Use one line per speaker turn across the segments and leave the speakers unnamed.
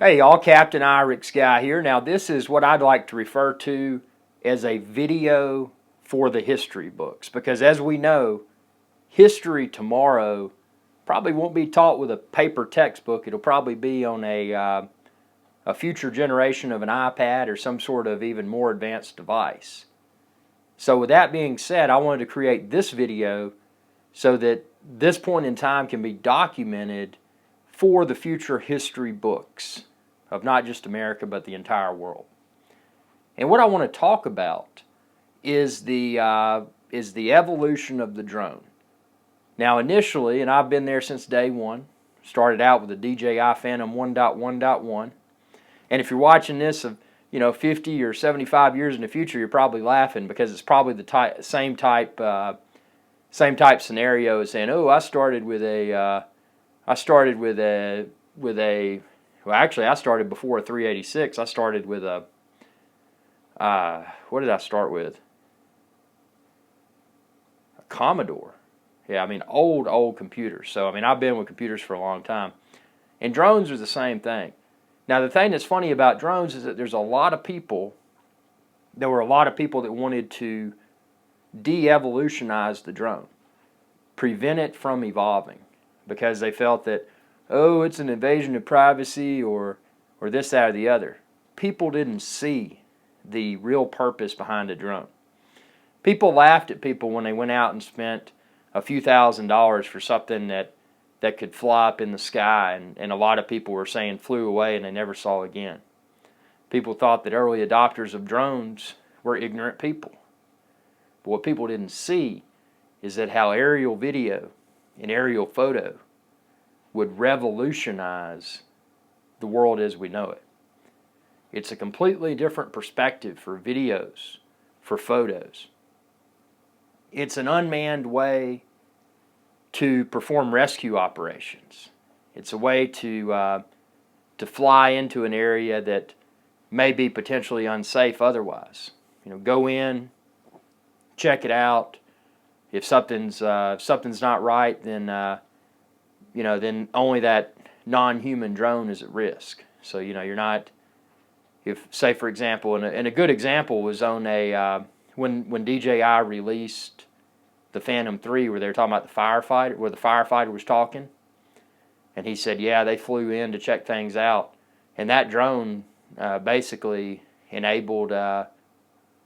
Hey y'all, Captain IrixGuy here. Now this is what I'd like to refer to as a video for the history books, because as we know, history tomorrow probably won't be taught with a paper textbook. It'll probably be on a future generation of an iPad or some sort of even more advanced device. So with that being said, I wanted to create this video so that this point in time can be documented for the future history books of not just America but the entire world. And what I want to talk about is the evolution of the drone. Now initially, and I've been there since day one, started out with the DJI Phantom 1.1.1, and if you're watching this of 50 or 75 years in the future, you're probably laughing because it's probably the same type scenario as saying, "Oh, I started with a well, actually, I started before a 386. I started with a, what did I start with? A Commodore. Yeah, I mean, old computers. So, I mean, I've been with computers for a long time. And drones are the same thing. Now, the thing that's funny about drones is that there were a lot of people that wanted to de-evolutionize the drone, prevent it from evolving, because they felt that, oh, it's an invasion of privacy or this, that, or the other. People didn't see the real purpose behind a drone. People laughed at people when they went out and spent a few $1,000s for something that could fly up in the sky, and a lot of people were saying flew away and they never saw again. People thought that early adopters of drones were ignorant people. But what people didn't see is that how aerial video and aerial photo would revolutionize the world as we know it. It's a completely different perspective for videos, for photos. It's an unmanned way to perform rescue operations. It's a way to fly into an area that may be potentially unsafe otherwise. Go in, check it out. If something's not right, then then only that non-human drone is at risk. So you're not. If, say for example, and a good example was on when DJI released the Phantom 3, where they were talking about the firefighter, where the firefighter was talking, and he said, yeah, they flew in to check things out, and that drone basically enabled the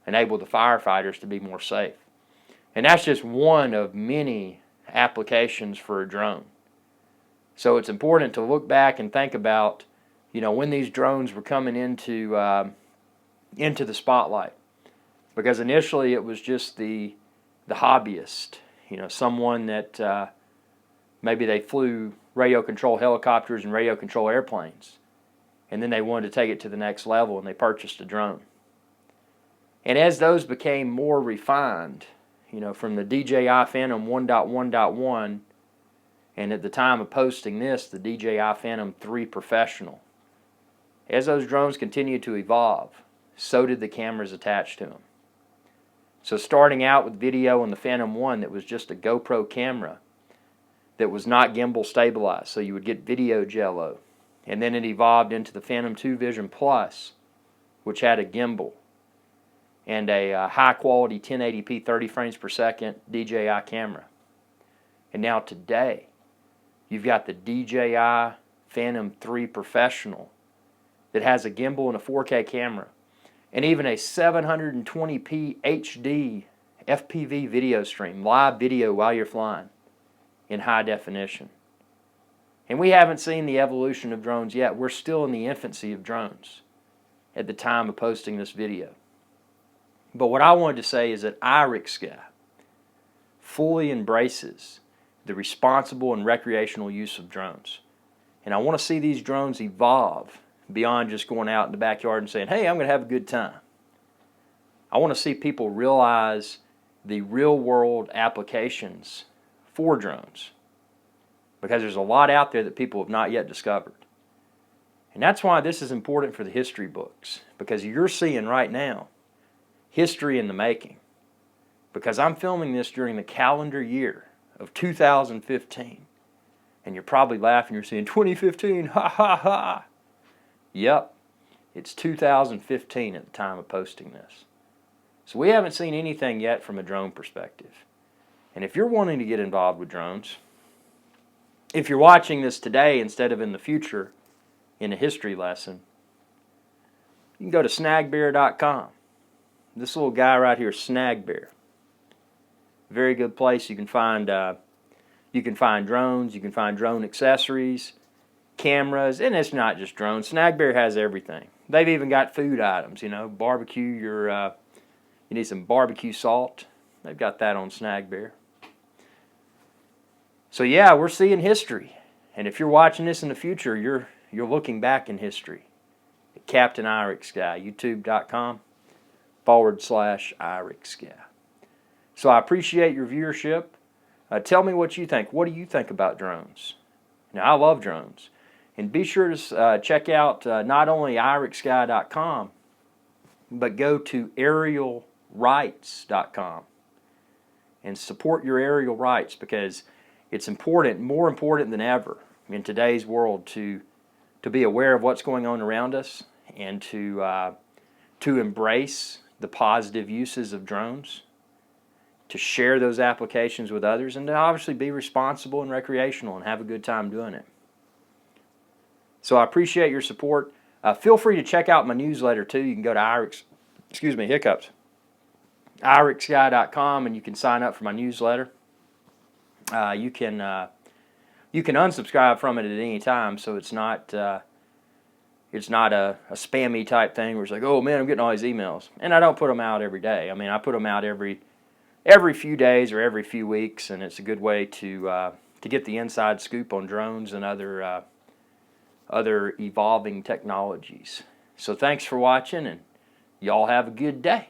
firefighters to be more safe. And that's just one of many applications for a drone. So it's important to look back and think about, when these drones were coming into the spotlight, because initially it was just the hobbyist, someone that maybe they flew radio control helicopters and radio control airplanes, and then they wanted to take it to the next level and they purchased a drone. And as those became more refined, from the DJI Phantom 1.1.1, and at the time of posting this, the DJI Phantom 3 Professional, as those drones continued to evolve, so did the cameras attached to them. So starting out with video on the Phantom 1 that was just a GoPro camera that was not gimbal stabilized, so you would get video jello. And then it evolved into the Phantom 2 Vision Plus, which had a gimbal and a high-quality 1080p 30 frames per second DJI camera. And now today, you've got the DJI Phantom 3 Professional that has a gimbal and a 4K camera, and even a 720p HD FPV video stream, live video while you're flying in high definition. And we haven't seen the evolution of drones yet. We're still in the infancy of drones at the time of posting this video. But what I wanted to say is that IrixGuy fully embraces the responsible and recreational use of drones. And I want to see these drones evolve beyond just going out in the backyard and saying, hey, I'm going to have a good time. I want to see people realize the real-world applications for drones, because there's a lot out there that people have not yet discovered. And that's why this is important for the history books, because you're seeing right now history in the making. Because I'm filming this during the calendar year of 2015. And you're probably laughing, you're saying, 2015, ha ha ha. Yep, it's 2015 at the time of posting this. So we haven't seen anything yet from a drone perspective. And if you're wanting to get involved with drones, if you're watching this today instead of in the future in a history lesson, you can go to snagbear.com. This little guy right here, Snagbear. Very good place. You can find drones, you can find drone accessories, cameras, and it's not just drones. Snagbear has everything. They've even got food items, you know, barbecue you need some barbecue salt. They've got that on Snagbear. So yeah, we're seeing history. And if you're watching this in the future, you're looking back in history. At Captain IrixGuy, youtube.com/IrixGuy. So I appreciate your viewership. Tell me what you think. What do you think about drones? Now, I love drones. And be sure to check out not only IrixGuy.com, but go to aerialrights.com and support your aerial rights, because it's important, more important than ever in today's world to be aware of what's going on around us and to embrace the positive uses of drones, to share those applications with others, and to obviously be responsible and recreational and have a good time doing it. So I appreciate your support. Feel free to check out my newsletter too. You can go to IrixGuy.com and you can sign up for my newsletter. You can unsubscribe from it at any time, so it's not a spammy type thing where it's like, oh man, I'm getting all these emails. And I don't put them out every day. I mean, I put them out every few days or every few weeks, and it's a good way to get the inside scoop on drones and other evolving technologies. So thanks for watching, and y'all have a good day.